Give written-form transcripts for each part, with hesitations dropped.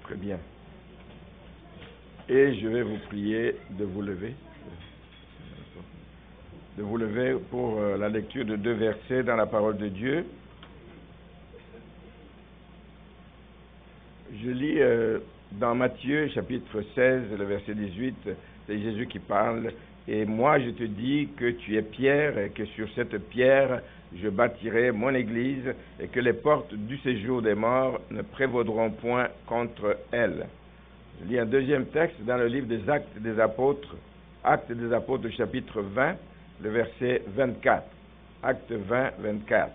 Très bien. Et je vais vous prier de vous lever. De vous lever pour la lecture de 2 versets dans la parole de Dieu. Je lis dans Matthieu chapitre 16, le verset 18, c'est Jésus qui parle. Et moi je te dis que tu es Pierre et que sur cette pierre je bâtirai mon église et que les portes du séjour des morts ne prévaudront point contre elle. Je lis un deuxième texte dans le livre des Actes des Apôtres chapitre 20, le verset 24. Acte 20, 24.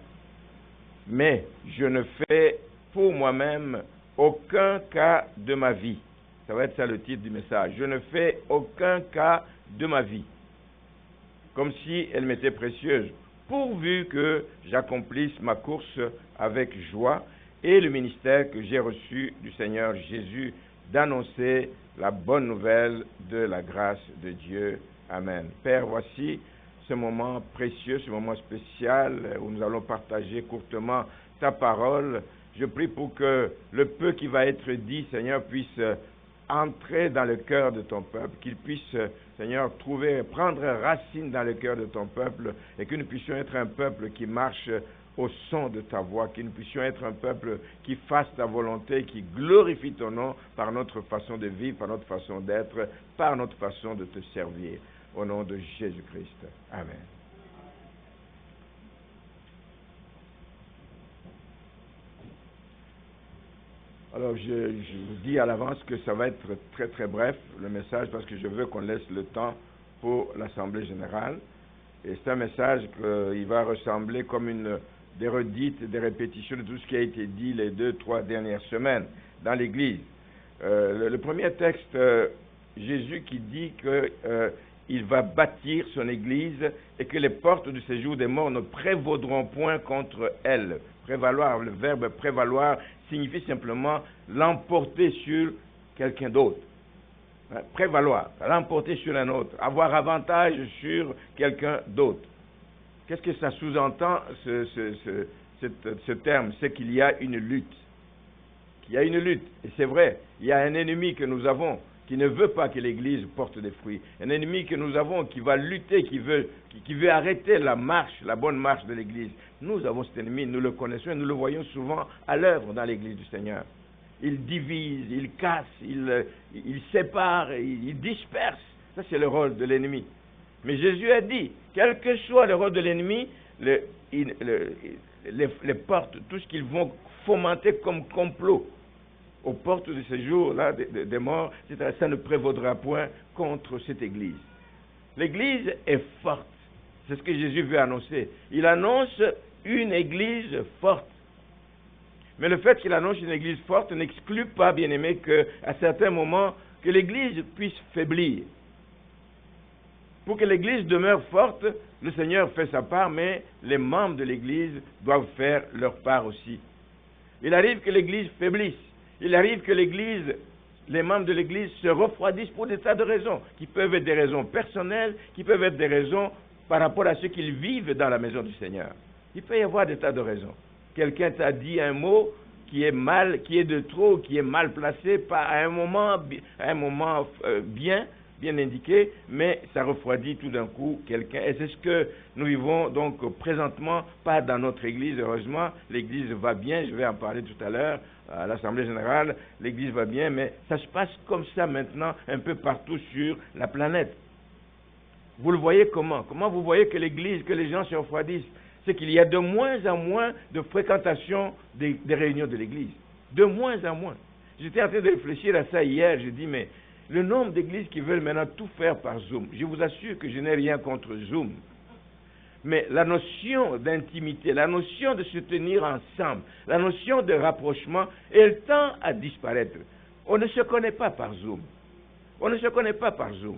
Mais je ne fais pour moi-même aucun cas de ma vie. Ça va être ça le titre du message. Je ne fais aucun cas de ma vie, comme si elle m'était précieuse, pourvu que j'accomplisse ma course avec joie et le ministère que j'ai reçu du Seigneur Jésus d'annoncer la bonne nouvelle de la grâce de Dieu. Amen. Père, voici ce moment précieux, ce moment spécial où nous allons partager courtement ta parole. Je prie pour que le peu qui va être dit, Seigneur, puisse entrer dans le cœur de ton peuple, qu'il puisse, Seigneur, prendre racine dans le cœur de ton peuple et que nous puissions être un peuple qui marche au son de ta voix, que nous puissions être un peuple qui fasse ta volonté, qui glorifie ton nom par notre façon de vivre, par notre façon d'être, par notre façon de te servir. Au nom de Jésus-Christ. Amen. Alors, je vous dis à l'avance que ça va être très très bref, le message, parce que je veux qu'on laisse le temps pour l'Assemblée générale. Et c'est un message qui va ressembler comme des redites, des répétitions de tout ce qui a été dit les 2-3 dernières semaines dans l'Église. Le premier texte, Jésus qui dit qu'il va bâtir son Église et que les portes du séjour des morts ne prévaudront point contre elle. Prévaloir, le verbe prévaloir signifie simplement l'emporter sur quelqu'un d'autre. Prévaloir, l'emporter sur un autre, avoir avantage sur quelqu'un d'autre. Qu'est-ce que ça sous-entend, ce terme? C'est qu'il y a une lutte. Qu'il y a une lutte. Et c'est vrai, il y a un ennemi que nous avons qui ne veut pas que l'Église porte des fruits. Un ennemi que nous avons qui va lutter, qui veut arrêter la bonne marche de l'Église. Nous avons cet ennemi, nous le connaissons et nous le voyons souvent à l'œuvre dans l'Église du Seigneur. Il divise, il casse, il sépare, il disperse. Ça, c'est le rôle de l'ennemi. Mais Jésus a dit, quel que soit le rôle de l'ennemi, les portes, tout ce qu'ils vont fomenter comme complot aux portes de ces jours-là des morts, ça ne prévaudra point contre cette Église. L'Église est forte. C'est ce que Jésus veut annoncer. Il annonce une Église forte. Mais le fait qu'il annonce une Église forte n'exclut pas, bien aimé, qu'à certains moments, que l'Église puisse faiblir. Pour que l'Église demeure forte, le Seigneur fait sa part, mais les membres de l'Église doivent faire leur part aussi. Il arrive que l'Église faiblisse. Il arrive que les membres de l'Église se refroidissent pour des tas de raisons, qui peuvent être des raisons personnelles, qui peuvent être des raisons par rapport à ce qu'ils vivent dans la maison du Seigneur. Il peut y avoir des tas de raisons. Quelqu'un t'a dit un mot qui est de trop, qui est mal placé, pas à un moment bien indiqué, mais ça refroidit tout d'un coup quelqu'un. Et c'est ce que nous vivons donc présentement, pas dans notre Église, heureusement. L'Église va bien, je vais en parler tout à l'heure à l'Assemblée générale. L'Église va bien, mais ça se passe comme ça maintenant un peu partout sur la planète. Vous le voyez comment? Comment vous voyez que l'Église, que les gens se refroidissent? C'est qu'il y a de moins en moins de fréquentation des réunions de l'Église. De moins en moins. J'étais en train de réfléchir à ça hier. Je dis, mais le nombre d'églises qui veulent maintenant tout faire par Zoom, je vous assure que je n'ai rien contre Zoom. Mais la notion d'intimité, la notion de se tenir ensemble, la notion de rapprochement, elle tend à disparaître. On ne se connaît pas par Zoom. On ne se connaît pas par Zoom.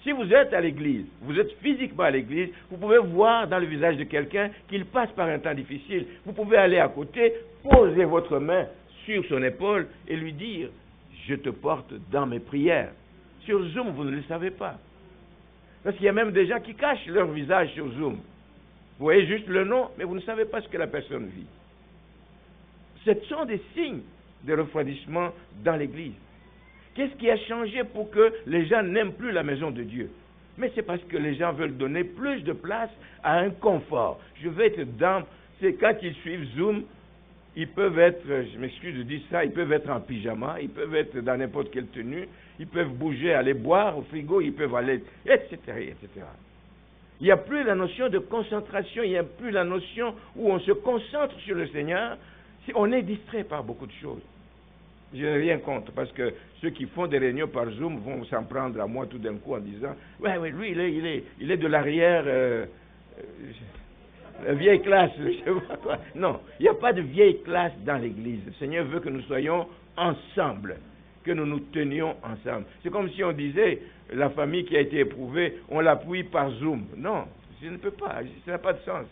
Si vous êtes à l'église, vous êtes physiquement à l'église, vous pouvez voir dans le visage de quelqu'un qu'il passe par un temps difficile. Vous pouvez aller à côté, poser votre main sur son épaule et lui dire « Je te porte dans mes prières ». Sur Zoom, vous ne le savez pas. Parce qu'il y a même des gens qui cachent leur visage sur Zoom. Vous voyez juste le nom, mais vous ne savez pas ce que la personne vit. Ce sont des signes de refroidissement dans l'Église? Qu'est-ce qui a changé pour que les gens n'aiment plus la maison de Dieu? Mais c'est parce que les gens veulent donner plus de place à un confort. Je vais être dans... C'est quand ils suivent Zoom, ils peuvent être, je m'excuse de dire ça, ils peuvent être en pyjama, ils peuvent être dans n'importe quelle tenue, ils peuvent bouger, aller boire au frigo, ils peuvent aller, etc., etc. Il n'y a plus la notion de concentration, il n'y a plus la notion où on se concentre sur le Seigneur. On est distrait par beaucoup de choses. Je n'ai rien contre, parce que ceux qui font des réunions par Zoom vont s'en prendre à moi tout d'un coup en disant « Ouais, lui, il est de l'arrière, la vieille classe. » Je sais pas quoi. Non, il n'y a pas de vieille classe dans l'Église. Le Seigneur veut que nous soyons ensemble, que nous nous tenions ensemble. C'est comme si on disait, la famille qui a été éprouvée, on l'appuie par Zoom. Non, ça ne peut pas, ça n'a pas de sens.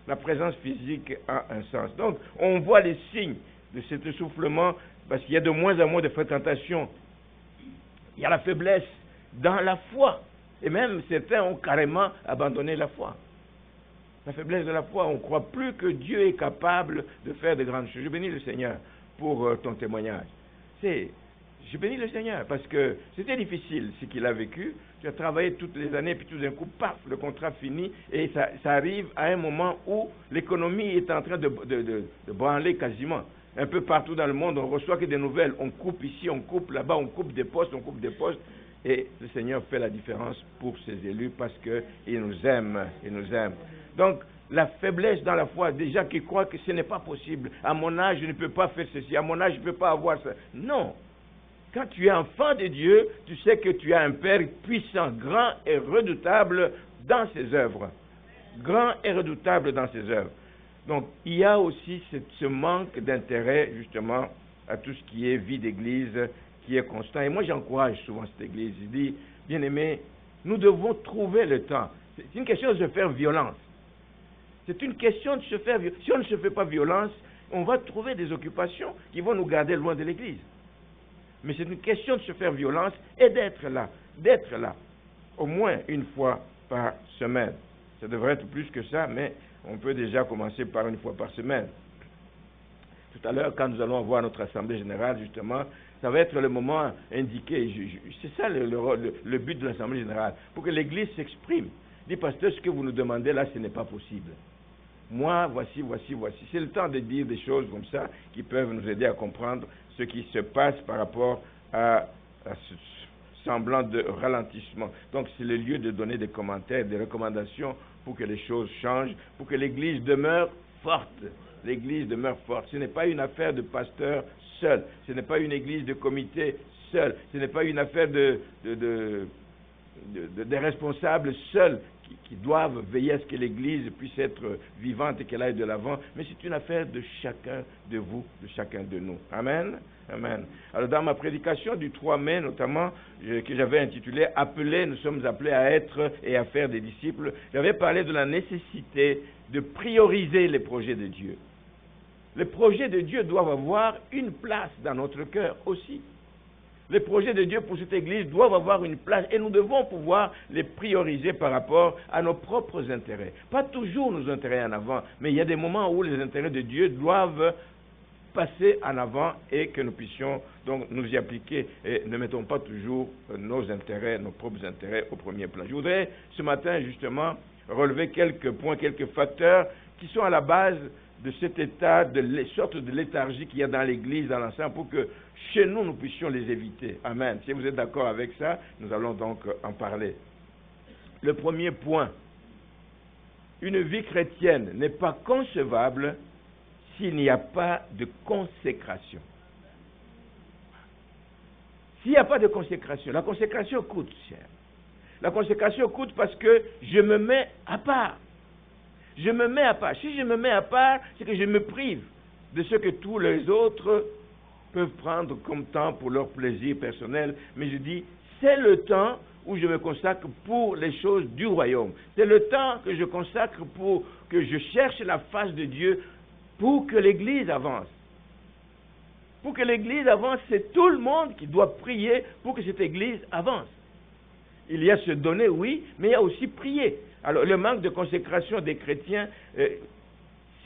La présence physique a un sens. Donc, on voit les signes de cet essoufflement, parce qu'il y a de moins en moins de fréquentation. Il y a la faiblesse dans la foi. Et même certains ont carrément abandonné la foi. La faiblesse de la foi, on ne croit plus que Dieu est capable de faire de grandes choses. Je bénis le Seigneur pour ton témoignage. Je bénis le Seigneur parce que c'était difficile ce qu'il a vécu. Tu as travaillé toutes les années, puis tout d'un coup, paf, le contrat finit. Et ça arrive à un moment où l'économie est en train de branler quasiment. Un peu partout dans le monde, on reçoit que des nouvelles. On coupe ici, on coupe là-bas, on coupe des postes, on coupe des postes. Et le Seigneur fait la différence pour ses élus parce qu'il nous aime. Il nous aime. Donc, la faiblesse dans la foi, des gens qui croient que ce n'est pas possible. À mon âge, je ne peux pas faire ceci. À mon âge, je ne peux pas avoir ça. Non. Quand tu es enfant de Dieu, tu sais que tu as un Père puissant, grand et redoutable dans ses œuvres. Grand et redoutable dans ses œuvres. Donc, il y a aussi ce manque d'intérêt, justement, à tout ce qui est vie d'église, qui est constant. Et moi, j'encourage souvent cette église. Je dis, bien-aimés, nous devons trouver le temps. C'est une question de se faire violence. C'est une question de se faire violence. Si on ne se fait pas violence, on va trouver des occupations qui vont nous garder loin de l'église. Mais c'est une question de se faire violence et d'être là, au moins une fois par semaine. Ça devrait être plus que ça, mais on peut déjà commencer par une fois par semaine. Tout à l'heure, quand nous allons avoir notre assemblée générale, justement, ça va être le moment indiqué. C'est ça le but de l'assemblée générale, pour que l'Église s'exprime. Dis, pasteur, ce que vous nous demandez là, ce n'est pas possible. Moi, voici. C'est le temps de dire des choses comme ça qui peuvent nous aider à comprendre ce qui se passe par rapport à ce semblant de ralentissement. Donc, c'est le lieu de donner des commentaires, des recommandations pour que les choses changent, pour que l'Église demeure forte. L'Église demeure forte. Ce n'est pas une affaire de pasteur seul. Ce n'est pas une église de comité seul. Ce n'est pas une affaire des responsables seuls qui doivent veiller à ce que l'Église puisse être vivante et qu'elle aille de l'avant. Mais c'est une affaire de chacun de vous, de chacun de nous. Amen. Amen. Alors, dans ma prédication du 3 mai, notamment, que j'avais intitulée « Appelés, nous sommes appelés à être et à faire des disciples », j'avais parlé de la nécessité de prioriser les projets de Dieu. Les projets de Dieu doivent avoir une place dans notre cœur aussi. Les projets de Dieu pour cette Église doivent avoir une place et nous devons pouvoir les prioriser par rapport à nos propres intérêts. Pas toujours nos intérêts en avant, mais il y a des moments où les intérêts de Dieu doivent passer en avant et que nous puissions donc nous y appliquer et ne mettons pas toujours nos intérêts, nos propres intérêts au premier plan. Je voudrais ce matin justement relever quelques points, quelques facteurs qui sont à la base de cet état, de sorte de léthargie qu'il y a dans l'Église, dans l'ensemble, pour que chez nous, nous puissions les éviter. Amen. Si vous êtes d'accord avec ça, nous allons donc en parler. Le premier point, une vie chrétienne n'est pas concevable s'il n'y a pas de consécration. S'il n'y a pas de consécration, la consécration coûte cher. La consécration coûte parce que je me mets à part. Je me mets à part. Si je me mets à part, c'est que je me prive de ce que tous les autres peuvent prendre comme temps pour leur plaisir personnel. Mais je dis, c'est le temps où je me consacre pour les choses du royaume. C'est le temps que je consacre pour que je cherche la face de Dieu pour que l'Église avance. Pour que l'Église avance, c'est tout le monde qui doit prier pour que cette Église avance. Il y a se donner, oui, mais il y a aussi prier. Alors, le manque de consécration des chrétiens,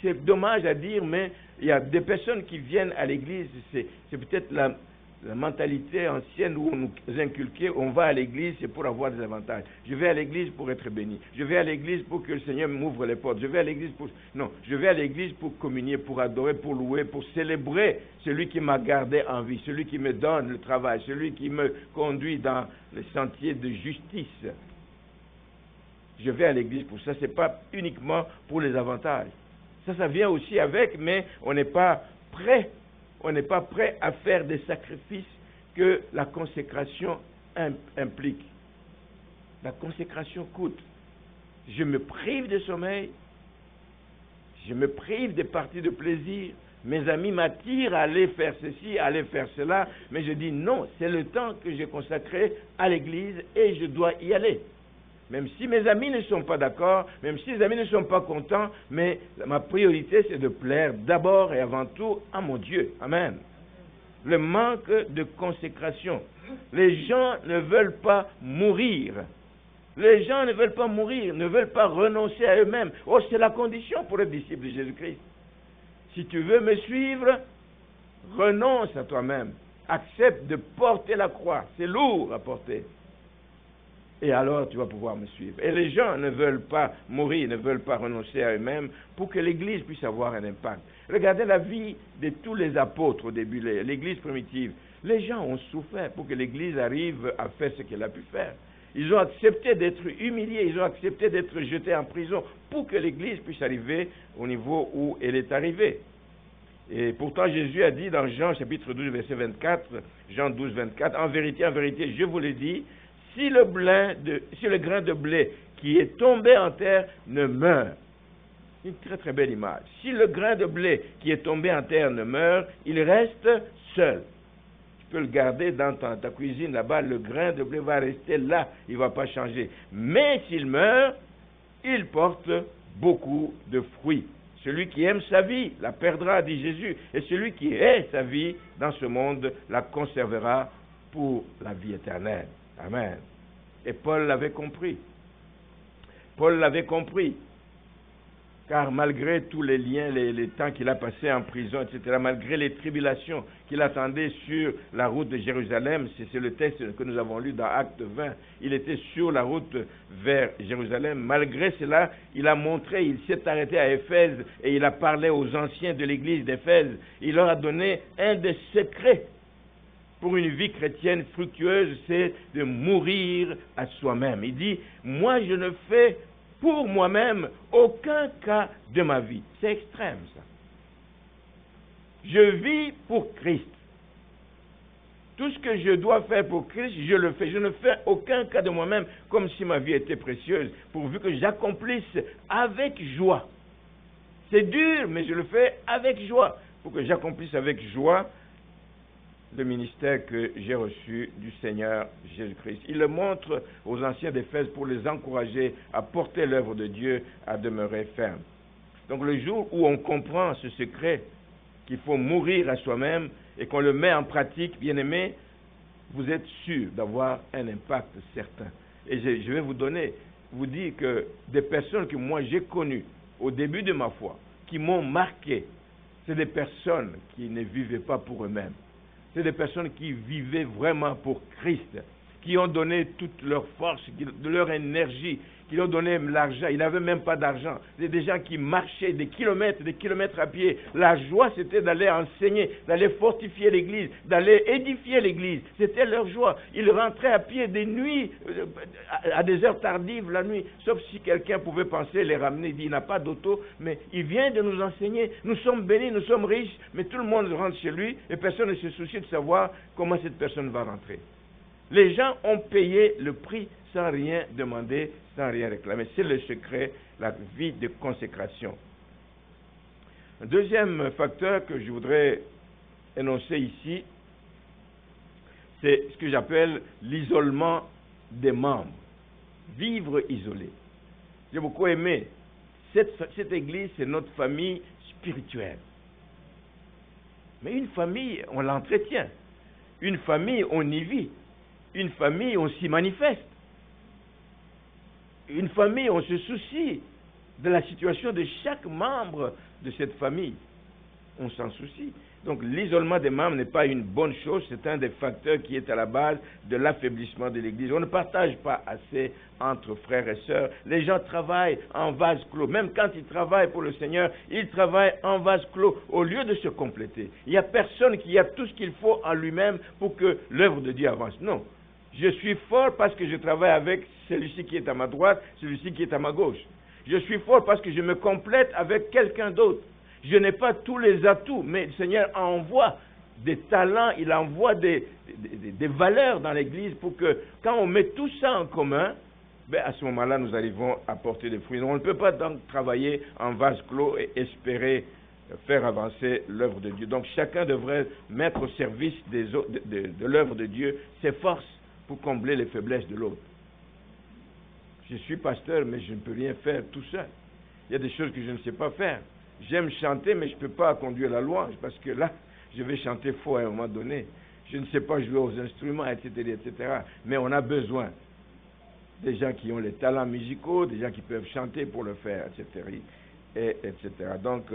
c'est dommage à dire, mais il y a des personnes qui viennent à l'église, c'est peut-être la mentalité ancienne où on nous inculquait, on va à l'église, c'est pour avoir des avantages. Je vais à l'église pour être béni. Je vais à l'église pour que le Seigneur m'ouvre les portes. Je vais à l'église pour... Non, je vais à l'église pour communier, pour adorer, pour louer, pour célébrer celui qui m'a gardé en vie, celui qui me donne le travail, celui qui me conduit dans les sentiers de justice. Je vais à l'église pour ça, c'est pas uniquement pour les avantages. Ça vient aussi avec, mais on n'est pas prêt. On n'est pas prêt à faire des sacrifices que la consécration implique. La consécration coûte. Je me prive de sommeil, je me prive des parties de plaisir. Mes amis m'attirent à aller faire ceci, à aller faire cela, mais je dis non, c'est le temps que j'ai consacré à l'église et je dois y aller. Même si mes amis ne sont pas d'accord, même si les amis ne sont pas contents, mais ma priorité, c'est de plaire d'abord et avant tout à mon Dieu. Amen. Le manque de consécration. Les gens ne veulent pas mourir. Les gens ne veulent pas mourir, ne veulent pas renoncer à eux-mêmes. Oh, c'est la condition pour être disciple de Jésus-Christ. Si tu veux me suivre, renonce à toi-même. Accepte de porter la croix. C'est lourd à porter. Et alors tu vas pouvoir me suivre. Et les gens ne veulent pas mourir, ne veulent pas renoncer à eux-mêmes pour que l'Église puisse avoir un impact. Regardez la vie de tous les apôtres au début, l'Église primitive. Les gens ont souffert pour que l'Église arrive à faire ce qu'elle a pu faire. Ils ont accepté d'être humiliés, ils ont accepté d'être jetés en prison pour que l'Église puisse arriver au niveau où elle est arrivée. Et pourtant Jésus a dit dans Jean chapitre 12 verset 24, Jean 12 24, en vérité, je vous le dis, si le grain de blé qui est tombé en terre ne meurt, une très très belle image. Si le grain de blé qui est tombé en terre ne meurt, il reste seul. Tu peux le garder dans ta cuisine là-bas, le grain de blé va rester là, il ne va pas changer. Mais s'il meurt, il porte beaucoup de fruits. Celui qui aime sa vie la perdra, dit Jésus, et celui qui hait sa vie dans ce monde la conservera pour la vie éternelle. Amen. Et Paul l'avait compris. Paul l'avait compris. Car malgré tous les liens, les temps qu'il a passé en prison, etc., malgré les tribulations qu'il attendait sur la route de Jérusalem, c'est le texte que nous avons lu dans Acte 20, il était sur la route vers Jérusalem. Malgré cela, il a montré, il s'est arrêté à Éphèse et il a parlé aux anciens de l'église d'Éphèse. Il leur a donné un des secrets pour une vie chrétienne fructueuse, c'est de mourir à soi-même. Il dit, moi je ne fais pour moi-même aucun cas de ma vie. C'est extrême ça. Je vis pour Christ. Tout ce que je dois faire pour Christ, je le fais. Je ne fais aucun cas de moi-même comme si ma vie était précieuse, pourvu que j'accomplisse avec joie. C'est dur, mais je le fais avec joie, pour que j'accomplisse avec joie le ministère que j'ai reçu du Seigneur Jésus-Christ. Il le montre aux anciens d'Éphèse pour les encourager à porter l'œuvre de Dieu, à demeurer ferme. Donc le jour où on comprend ce secret, qu'il faut mourir à soi-même et qu'on le met en pratique, bien-aimés, vous êtes sûr d'avoir un impact certain. Et je vais vous dire que des personnes que moi j'ai connues au début de ma foi, qui m'ont marqué, c'est des personnes qui ne vivaient pas pour eux-mêmes. C'est des personnes qui vivaient vraiment pour Christ, qui ont donné toute leur force, de leur énergie, qui ont donné l'argent. Ils n'avaient même pas d'argent. C'est des gens qui marchaient des kilomètres à pied. La joie, c'était d'aller enseigner, d'aller fortifier l'église, d'aller édifier l'église. C'était leur joie. Ils rentraient à pied des nuits, à des heures tardives la nuit, sauf si quelqu'un pouvait penser les ramener. Il dit, il n'a pas d'auto, mais il vient de nous enseigner. Nous sommes bénis, nous sommes riches, mais tout le monde rentre chez lui et personne ne se soucie de savoir comment cette personne va rentrer. Les gens ont payé le prix sans rien demander, sans rien réclamer. C'est le secret, la vie de consécration. Un deuxième facteur que je voudrais énoncer ici, c'est ce que j'appelle l'isolement des membres. Vivre isolé. J'ai beaucoup aimé. Cette église, c'est notre famille spirituelle. Mais une famille, on l'entretient. Une famille, on y vit. Une famille, on s'y manifeste. Une famille, on se soucie de la situation de chaque membre de cette famille. On s'en soucie. Donc l'isolement des membres n'est pas une bonne chose, c'est un des facteurs qui est à la base de l'affaiblissement de l'Église. On ne partage pas assez entre frères et sœurs. Les gens travaillent en vase clos. Même quand ils travaillent pour le Seigneur, ils travaillent en vase clos au lieu de se compléter. Il n'y a personne qui a tout ce qu'il faut en lui-même pour que l'œuvre de Dieu avance. Non. Je suis fort parce que je travaille avec celui-ci qui est à ma droite, celui-ci qui est à ma gauche. Je suis fort parce que je me complète avec quelqu'un d'autre. Je n'ai pas tous les atouts, mais le Seigneur envoie des talents, il envoie des valeurs dans l'Église pour que, quand on met tout ça en commun, ben à ce moment-là, nous arrivons à porter des fruits. On ne peut pas donc travailler en vase clos et espérer faire avancer l'œuvre de Dieu. Donc chacun devrait mettre au service de l'œuvre de Dieu ses forces pour combler les faiblesses de l'autre. Je suis pasteur, mais je ne peux rien faire tout seul. Il y a des choses que je ne sais pas faire. J'aime chanter, mais je ne peux pas conduire la louange, parce que là, je vais chanter faux à un moment donné. Je ne sais pas jouer aux instruments, etc., etc. Mais on a besoin des gens qui ont les talents musicaux, des gens qui peuvent chanter pour le faire, etc. etc. Donc,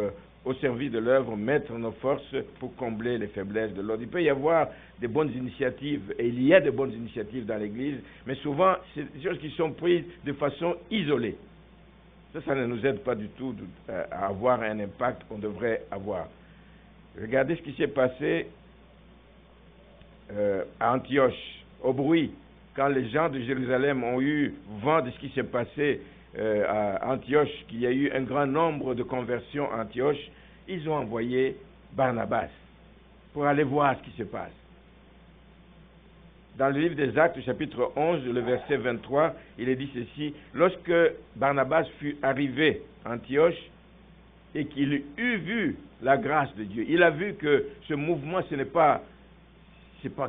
au service de l'œuvre, mettre nos forces pour combler les faiblesses de l'autre. Il peut y avoir des bonnes initiatives, et il y a de bonnes initiatives dans l'Église, mais souvent, c'est des choses qui sont prises de façon isolée. Ça ne nous aide pas du tout à avoir un impact qu'on devrait avoir. Regardez ce qui s'est passé à Antioche, au bruit, quand les gens de Jérusalem ont eu vent de ce qui s'est passé à Antioche, qu'il y a eu un grand nombre de conversions à Antioche, ils ont envoyé Barnabas pour aller voir ce qui se passe. Dans le livre des Actes, chapitre 11, le verset 23, il est dit ceci: lorsque Barnabas fut arrivé à Antioche et qu'il eut vu la grâce de Dieu, il a vu que ce mouvement, ce n'est pas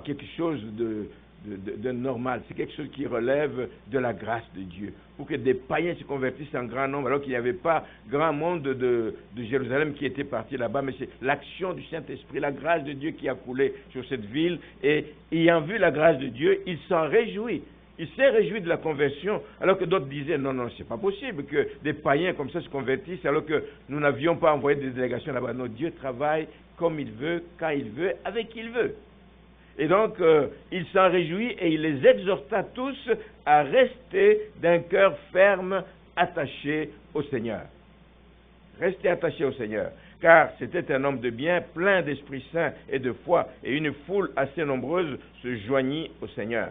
quelque chose de normal, c'est quelque chose qui relève de la grâce de Dieu. Pour que des païens se convertissent en grand nombre, alors qu'il n'y avait pas grand monde de Jérusalem qui était parti là-bas, mais c'est l'action du Saint-Esprit, la grâce de Dieu qui a coulé sur cette ville, et ayant vu la grâce de Dieu, il s'en réjouit. Il s'est réjoui de la conversion, alors que d'autres disaient, non, c'est pas possible que des païens comme ça se convertissent, alors que nous n'avions pas envoyé des délégations là-bas. Non, Dieu travaille comme il veut, quand il veut, avec qui il veut. Et donc, il s'en réjouit et il les exhorta tous à rester d'un cœur ferme, attaché au Seigneur. Restez attachés au Seigneur, car c'était un homme de bien, plein d'Esprit Saint et de foi, et une foule assez nombreuse se joignit au Seigneur.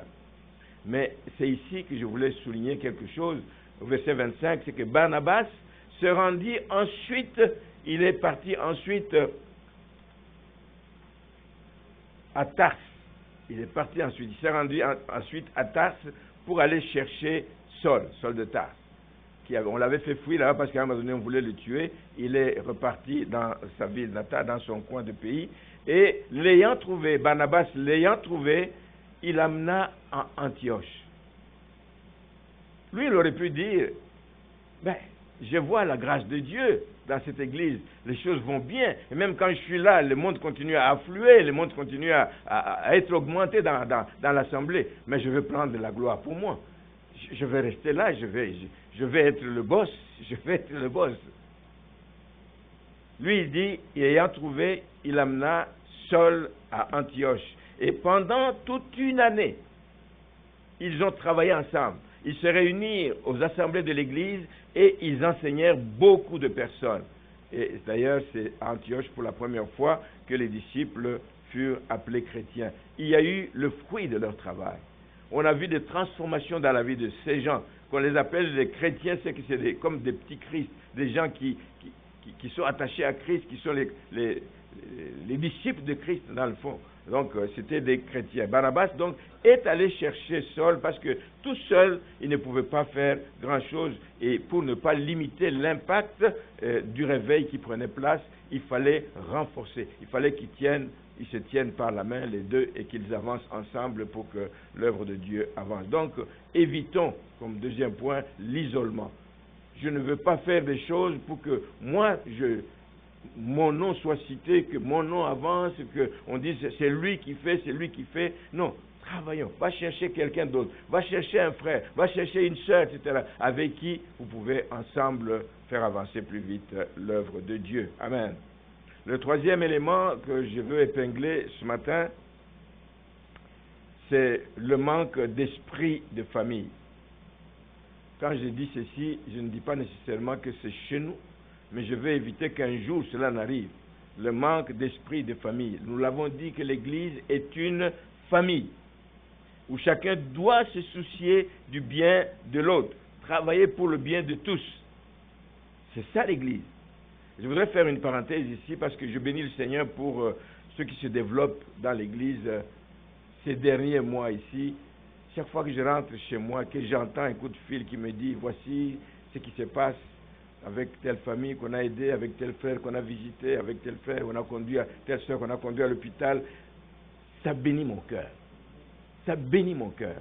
Mais c'est ici que je voulais souligner quelque chose, au verset 25, c'est que Barnabas se rendit ensuite, il est parti ensuite à Tarse. Il est parti ensuite, il s'est rendu ensuite à Tarse pour aller chercher Saul de Tarse. On l'avait fait fuir là-bas parce qu'à un moment donné on voulait le tuer. Il est reparti dans sa ville natale, dans son coin de pays. Et l'ayant trouvé, Barnabas l'ayant trouvé, il l'amena à Antioche. Lui, il aurait pu dire, je vois la grâce de Dieu dans cette église, les choses vont bien, et même quand je suis là, le monde continue à affluer, le monde continue à être augmenté dans l'assemblée, mais je vais prendre la gloire pour moi. Je vais rester là, je vais être le boss, Lui, il dit, ayant trouvé, il amena Saul à Antioche, et pendant toute une année, ils ont travaillé ensemble. Ils se réunirent aux assemblées de l'Église et ils enseignèrent beaucoup de personnes. Et d'ailleurs, c'est à Antioche pour la première fois que les disciples furent appelés chrétiens. Il y a eu le fruit de leur travail. On a vu des transformations dans la vie de ces gens, qu'on les appelle les chrétiens, c'est que c'est comme des petits Christ, des gens qui sont attachés à Christ, qui sont les disciples de Christ dans le fond. Donc, c'était des chrétiens. Barnabas, donc, est allé chercher Saul parce que tout seul, il ne pouvait pas faire grand-chose. Et pour ne pas limiter l'impact du réveil qui prenait place, il fallait renforcer. Il fallait qu'ils se tiennent par la main, les deux, et qu'ils avancent ensemble pour que l'œuvre de Dieu avance. Donc, évitons, comme deuxième point, l'isolement. Je ne veux pas faire des choses pour que moi, mon nom soit cité, que mon nom avance, qu'on dise c'est lui qui fait, c'est lui qui fait. Non, travaillons. Va chercher quelqu'un d'autre. Va chercher un frère, va chercher une sœur, etc. avec qui vous pouvez ensemble faire avancer plus vite l'œuvre de Dieu. Amen. Le troisième élément que je veux épingler ce matin, c'est le manque d'esprit de famille. Quand je dis ceci, je ne dis pas nécessairement que c'est chez nous, mais je veux éviter qu'un jour cela n'arrive. Le manque d'esprit de famille. Nous l'avons dit que l'Église est une famille où chacun doit se soucier du bien de l'autre, travailler pour le bien de tous. C'est ça l'Église. Je voudrais faire une parenthèse ici parce que je bénis le Seigneur pour ceux qui se développent dans l'Église ces derniers mois ici. Chaque fois que je rentre chez moi, que j'entends un coup de fil qui me dit « Voici ce qui se passe avec telle famille qu'on a aidée, avec tel frère qu'on a visité, avec tel frère qu'on a conduit, telle soeur qu'on a conduit à l'hôpital », ça bénit mon cœur. Ça bénit mon cœur.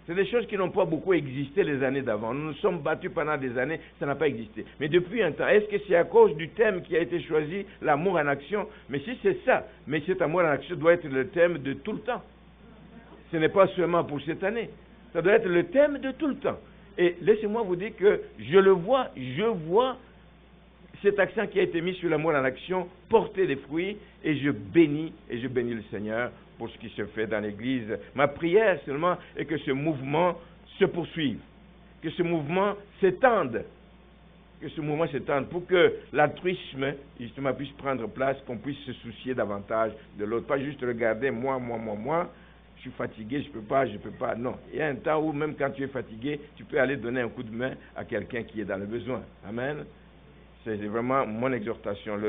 C'est des choses qui n'ont pas beaucoup existé les années d'avant. Nous nous sommes battus pendant des années, ça n'a pas existé. Mais depuis un temps, est-ce que c'est à cause du thème qui a été choisi, l'amour en action? Mais si c'est ça, mais cet amour en action doit être le thème de tout le temps. Ce n'est pas seulement pour cette année. Ça doit être le thème de tout le temps. Et laissez-moi vous dire que je vois cet accent qui a été mis sur l'amour en action porter des fruits et je bénis le Seigneur pour ce qui se fait dans l'Église. Ma prière seulement est que ce mouvement se poursuive, que ce mouvement s'étende, pour que l'altruisme justement puisse prendre place, qu'on puisse se soucier davantage de l'autre, pas juste regarder moi, je suis fatigué, je peux pas. Non, il y a un temps où même quand tu es fatigué, tu peux aller donner un coup de main à quelqu'un qui est dans le besoin. Amen. C'est vraiment mon exhortation.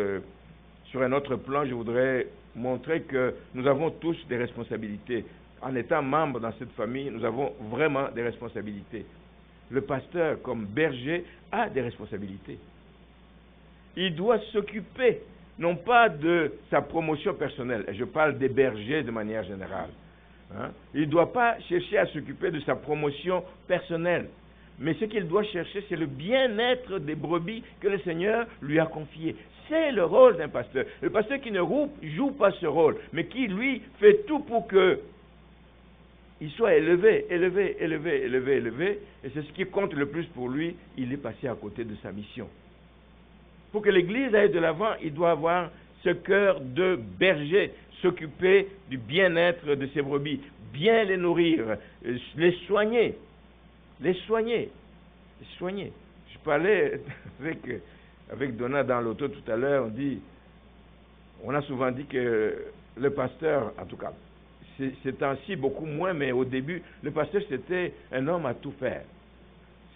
Sur un autre plan, je voudrais montrer que nous avons tous des responsabilités. En étant membre dans cette famille, nous avons vraiment des responsabilités. Le pasteur, comme berger, a des responsabilités. Il doit s'occuper, non pas de sa promotion personnelle, je parle des bergers de manière générale. Il ne doit pas chercher à s'occuper de sa promotion personnelle. Mais ce qu'il doit chercher, c'est le bien-être des brebis que le Seigneur lui a confiées. C'est le rôle d'un pasteur. Le pasteur qui ne joue pas ce rôle, mais qui, lui, fait tout pour que il soit élevé. Et c'est ce qui compte le plus pour lui. Il est passé à côté de sa mission. Pour que l'Église aille de l'avant, il doit avoir ce cœur de berger, s'occuper du bien-être de ses brebis, bien les nourrir, les soigner. Je parlais avec Donna dans l'auto tout à l'heure, on a souvent dit que le pasteur, en tout cas, ces temps-ci beaucoup moins, mais au début, le pasteur c'était un homme à tout faire.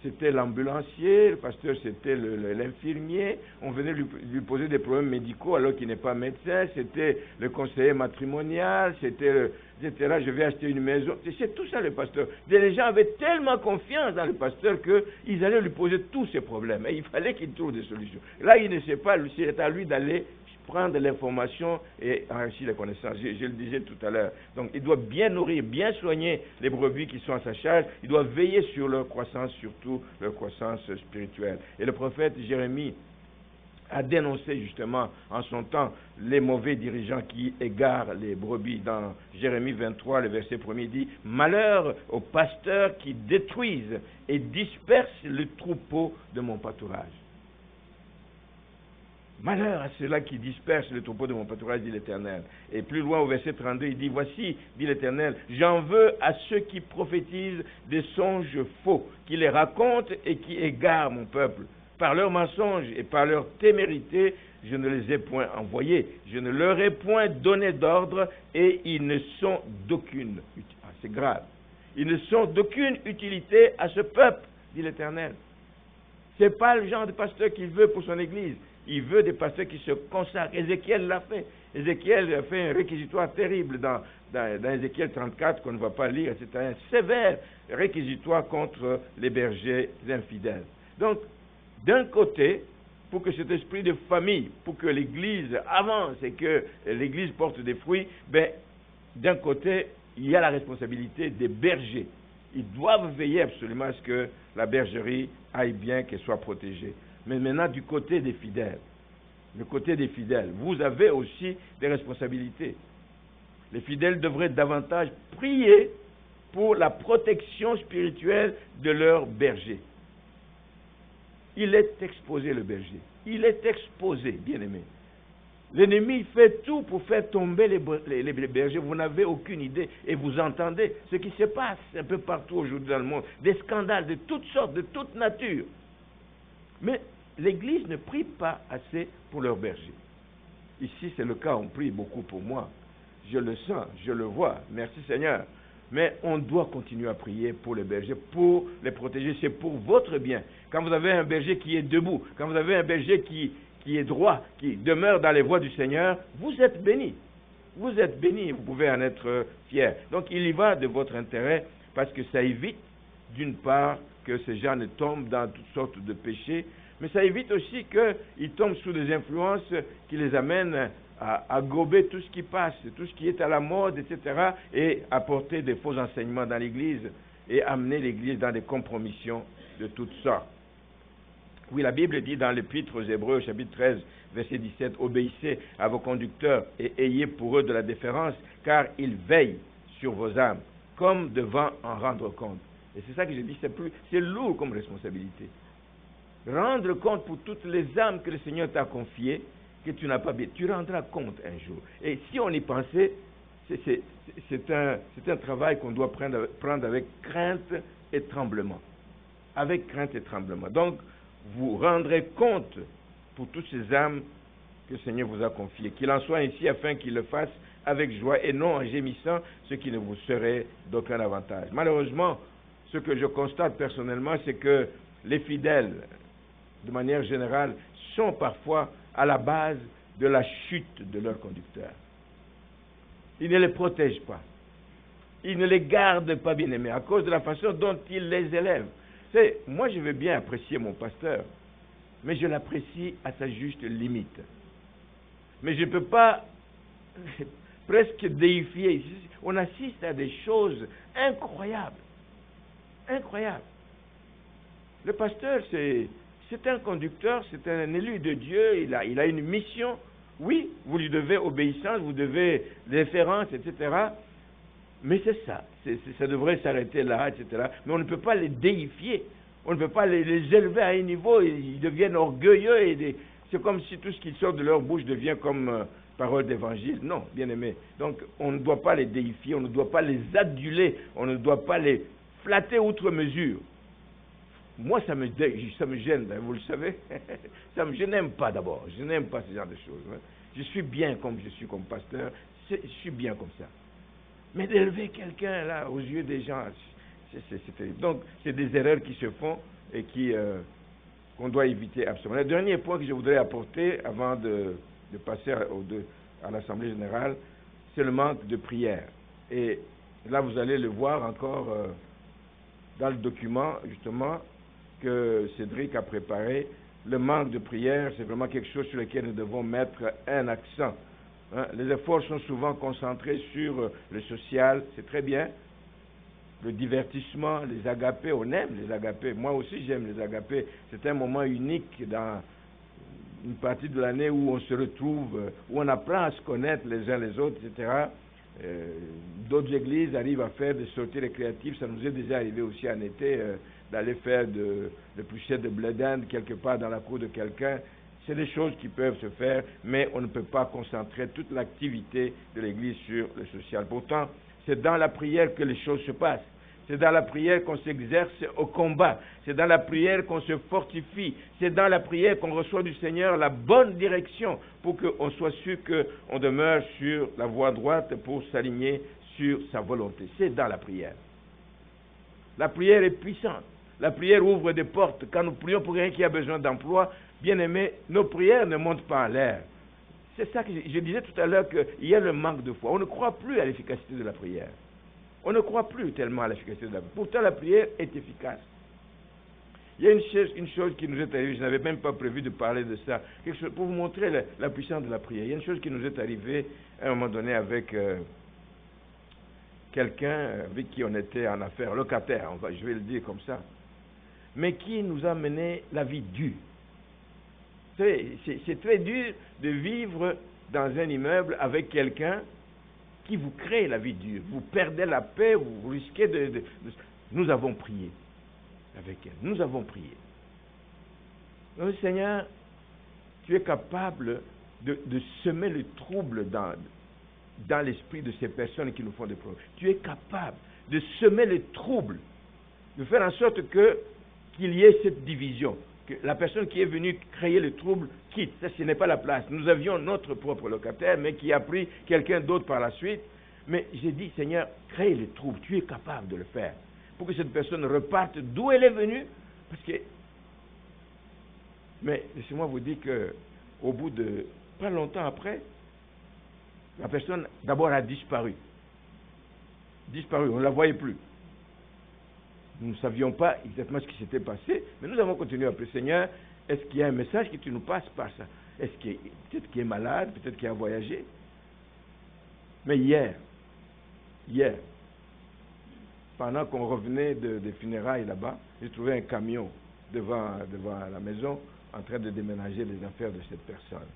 C'était l'ambulancier, le pasteur c'était l'infirmier, on venait lui poser des problèmes médicaux alors qu'il n'est pas médecin, c'était le conseiller matrimonial, c'était etc. Je vais acheter une maison, c'est tout ça le pasteur. Les gens avaient tellement confiance dans le pasteur qu'ils allaient lui poser tous ces problèmes et il fallait qu'il trouve des solutions. Là il ne sait pas, c'est à lui d'aller prendre l'information et enrichir les connaissances. Je le disais tout à l'heure. Donc, il doit bien nourrir, bien soigner les brebis qui sont à sa charge. Il doit veiller sur leur croissance, surtout leur croissance spirituelle. Et le prophète Jérémie a dénoncé justement en son temps les mauvais dirigeants qui égarent les brebis. Dans Jérémie 23, le verset 1er dit « Malheur aux pasteurs qui détruisent et dispersent le troupeau de mon pâturage. » Malheur à ceux-là qui dispersent le troupeau de mon pâturage, dit l'Éternel. Et plus loin au verset 32, il dit, voici, dit l'Éternel, j'en veux à ceux qui prophétisent des songes faux, qui les racontent et qui égarent mon peuple. Par leurs mensonges et par leur témérité, je ne les ai point envoyés. Je ne leur ai point donné d'ordre et ils ne sont d'aucune utilité. Ah, c'est grave. Ils ne sont d'aucune utilité à ce peuple, dit l'Éternel. Ce n'est pas le genre de pasteur qu'il veut pour son Église. Il veut des pasteurs qui se consacrent. Ézéchiel l'a fait. Ézéchiel a fait un réquisitoire terrible dans Ézéchiel 34 qu'on ne va pas lire. C'est un sévère réquisitoire contre les bergers infidèles. Donc, d'un côté, pour que cet esprit de famille, pour que l'Église avance et que l'Église porte des fruits, d'un côté, il y a la responsabilité des bergers. Ils doivent veiller absolument à ce que la bergerie aille bien, qu'elle soit protégée. Mais maintenant, du côté des fidèles, le côté des fidèles. Vous avez aussi des responsabilités. Les fidèles devraient davantage prier pour la protection spirituelle de leur berger. Il est exposé, le berger. Il est exposé, bien-aimé. L'ennemi fait tout pour faire tomber les bergers. Vous n'avez aucune idée. Et vous entendez ce qui se passe un peu partout aujourd'hui dans le monde. Des scandales de toutes sortes, de toute nature. Mais l'Église ne prie pas assez pour leurs bergers. Ici, c'est le cas. On prie beaucoup pour moi. Je le sens, je le vois. Merci Seigneur. Mais on doit continuer à prier pour les bergers, pour les protéger. C'est pour votre bien. Quand vous avez un berger qui est debout, quand vous avez un berger qui est droit, qui demeure dans les voies du Seigneur, vous êtes bénis. Vous êtes bénis, vous pouvez en être fiers. Donc il y va de votre intérêt parce que ça évite, d'une part, que ces gens ne tombent dans toutes sortes de péchés, mais ça évite aussi qu'ils tombent sous des influences qui les amènent à gober tout ce qui passe, tout ce qui est à la mode, etc., et apporter des faux enseignements dans l'Église et amener l'Église dans des compromissions de toutes sortes. Oui, la Bible dit dans l'Épître aux Hébreux, chapitre 13, verset 17, « Obéissez à vos conducteurs et ayez pour eux de la déférence, car ils veillent sur vos âmes, comme devant en rendre compte. » Et c'est ça que je dis, c'est lourd comme responsabilité. Rendre compte pour toutes les âmes que le Seigneur t'a confiées, que tu n'as pas bien. Tu rendras compte un jour. Et si on y pensait, c'est un travail qu'on doit prendre avec crainte et tremblement. Avec crainte et tremblement. Donc, vous rendrez compte pour toutes ces âmes que le Seigneur vous a confiées. Qu'il en soit ainsi afin qu'il le fasse avec joie et non en gémissant, ce qui ne vous serait d'aucun avantage. Malheureusement, ce que je constate personnellement, c'est que les fidèles, de manière générale, sont parfois à la base de la chute de leurs conducteurs. Ils ne les protègent pas. Ils ne les gardent pas bien aimés à cause de la façon dont ils les élèvent. Moi, je veux bien apprécier mon pasteur, mais je l'apprécie à sa juste limite. Mais je ne peux pas presque déifier. On assiste à des choses incroyables. Incroyables. Le pasteur, c'est un conducteur, c'est un élu de Dieu, il a une mission. Oui, vous lui devez obéissance, vous devez déférence, etc. Mais c'est ça, ça devrait s'arrêter là, etc. Mais on ne peut pas les déifier, on ne peut pas les élever à un niveau, ils deviennent orgueilleux, et c'est comme si tout ce qui sort de leur bouche devient comme parole d'évangile. Non, bien aimé. Donc on ne doit pas les déifier, on ne doit pas les aduler, on ne doit pas les flatter outre mesure. Moi, ça me gêne, vous le savez. Je n'aime pas d'abord, je n'aime pas ce genre de choses. Hein. Je suis bien comme je suis comme pasteur, je suis bien comme ça. Mais d'élever quelqu'un là aux yeux des gens, c'est terrible. Donc, c'est des erreurs qui se font et qu'on doit éviter absolument. Le dernier point que je voudrais apporter avant de passer à l'Assemblée générale, c'est le manque de prière. Et là, vous allez le voir encore dans le document, justement, que Cédric a préparé. Le manque de prière, c'est vraiment quelque chose sur lequel nous devons mettre un accent. Hein, les efforts sont souvent concentrés sur le social, c'est très bien. Le divertissement, les agapés, on aime les agapés. Moi aussi, j'aime les agapés. C'est un moment unique dans une partie de l'année où on se retrouve, où on apprend à se connaître les uns les autres, etc. D'autres églises arrivent à faire des sorties récréatives. Ça nous est déjà arrivé aussi en été d'aller faire le pouchet de blé d'Inde quelque part dans la cour de quelqu'un. C'est des choses qui peuvent se faire, mais on ne peut pas concentrer toute l'activité de l'Église sur le social. Pourtant, c'est dans la prière que les choses se passent. C'est dans la prière qu'on s'exerce au combat. C'est dans la prière qu'on se fortifie. C'est dans la prière qu'on reçoit du Seigneur la bonne direction pour qu'on soit sûr qu'on demeure sur la voie droite pour s'aligner sur sa volonté. C'est dans la prière. La prière est puissante. La prière ouvre des portes. Quand nous prions pour quelqu'un qui a besoin d'emploi, bien aimé, nos prières ne montent pas en l'air. C'est ça que je disais tout à l'heure, qu'il y a le manque de foi. On ne croit plus à l'efficacité de la prière. On ne croit plus tellement à l'efficacité de la prière. Pourtant, la prière est efficace. Il y a une chose qui nous est arrivée, je n'avais même pas prévu de parler de ça, quelque chose, pour vous montrer la puissance de la prière. Il y a une chose qui nous est arrivée à un moment donné avec quelqu'un avec qui on était en affaires, locataire, je vais le dire comme ça, mais qui nous a mené la vie dure. C'est très dur de vivre dans un immeuble avec quelqu'un qui vous crée la vie dure. Vous perdez la paix, vous risquez de... Nous avons prié avec elle. Nous avons prié. Donc, Seigneur, tu es capable de semer le trouble dans l'esprit de ces personnes qui nous font des problèmes. Tu es capable de semer le trouble, de faire en sorte qu'il y ait cette division, que la personne qui est venue créer le trouble quitte. Ça, ce n'est pas la place. Nous avions notre propre locataire, mais qui a pris quelqu'un d'autre par la suite. Mais j'ai dit, Seigneur, crée le trouble. Tu es capable de le faire. Pour que cette personne reparte d'où elle est venue. Parce que... Mais laissez-moi vous dire qu'au bout de... pas longtemps après, la personne d'abord a disparu. Disparu, on ne la voyait plus. Nous ne savions pas exactement ce qui s'était passé, mais nous avons continué à prier. Seigneur, est-ce qu'il y a un message que tu nous passes par ça? Est-ce qu'il peut-être qu'il est malade, peut-être qu'il a voyagé? Mais hier, pendant qu'on revenait des funérailles là-bas, j'ai trouvé un camion devant la maison en train de déménager les affaires de cette personne.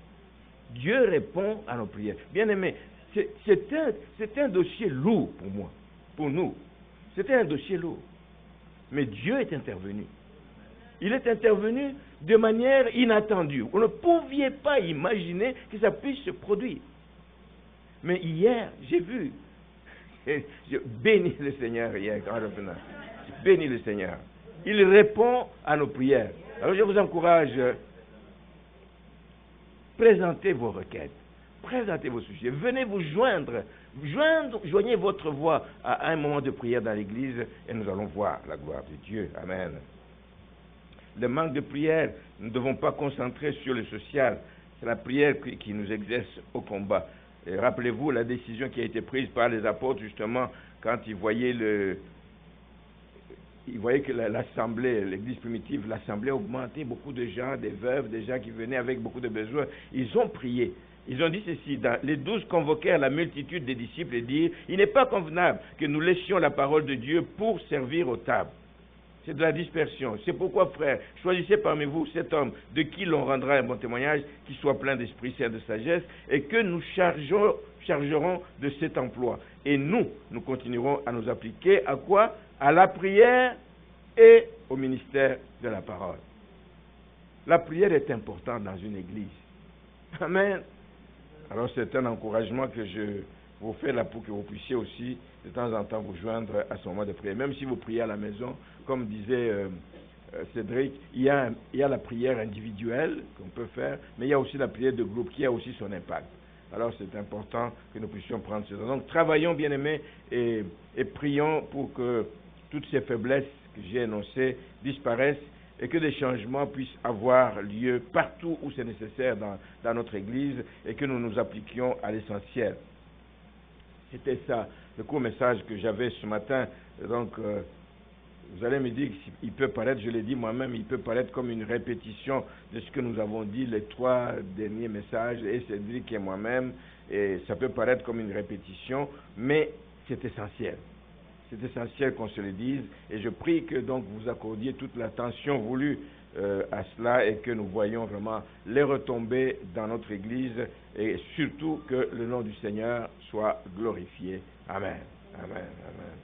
Dieu répond à nos prières. Bien-aimés, c'est un dossier lourd pour moi, pour nous. C'était un dossier lourd. Mais Dieu est intervenu. Il est intervenu de manière inattendue. On ne pouvait pas imaginer que ça puisse se produire. Mais hier, j'ai vu. Je bénis le Seigneur hier en revenant. Je bénis le Seigneur. Il répond à nos prières. Alors je vous encourage, présentez vos requêtes. Présentez vos sujets. Venez vous joignez votre voix à un moment de prière dans l'église et nous allons voir la gloire de Dieu. Amen. Le manque de prière, nous ne devons pas concentrer sur le social. C'est la prière qui nous exerce au combat. Et rappelez-vous la décision qui a été prise par les apôtres justement quand ils voyaient que l'assemblée, l'église primitive, l'assemblée augmentait, beaucoup de gens, des veuves, des gens qui venaient avec beaucoup de besoins. Ils ont prié. Ils ont dit ceci, les 12 convoquèrent la multitude des disciples et dirent, il n'est pas convenable que nous laissions la parole de Dieu pour servir aux tables. C'est de la dispersion. C'est pourquoi, frères, choisissez parmi vous cet homme de qui l'on rendra un bon témoignage, qui soit plein d'esprit saint de sagesse, et que nous chargerons de cet emploi. Et nous continuerons à nous appliquer à quoi? À la prière et au ministère de la parole. La prière est importante dans une église. Amen. Alors c'est un encouragement que je vous fais là pour que vous puissiez aussi de temps en temps vous joindre à ce moment de prière. Même si vous priez à la maison, comme disait Cédric, il y a la prière individuelle qu'on peut faire, mais il y a aussi la prière de groupe qui a aussi son impact. Alors c'est important que nous puissions prendre ce temps. Donc travaillons, bien-aimés, et prions pour que toutes ces faiblesses que j'ai énoncées disparaissent et que des changements puissent avoir lieu partout où c'est nécessaire dans notre Église et que nous nous appliquions à l'essentiel. C'était ça, le court message que j'avais ce matin. Donc, vous allez me dire qu'il peut paraître, je l'ai dit moi-même, il peut paraître comme une répétition de ce que nous avons dit les 3 derniers messages, et Cédric et moi-même, et ça peut paraître comme une répétition, mais c'est essentiel. C'est essentiel qu'on se le dise, et je prie que donc vous accordiez toute l'attention voulue à cela et que nous voyions vraiment les retombées dans notre Église et surtout que le nom du Seigneur soit glorifié. Amen. Amen. Amen.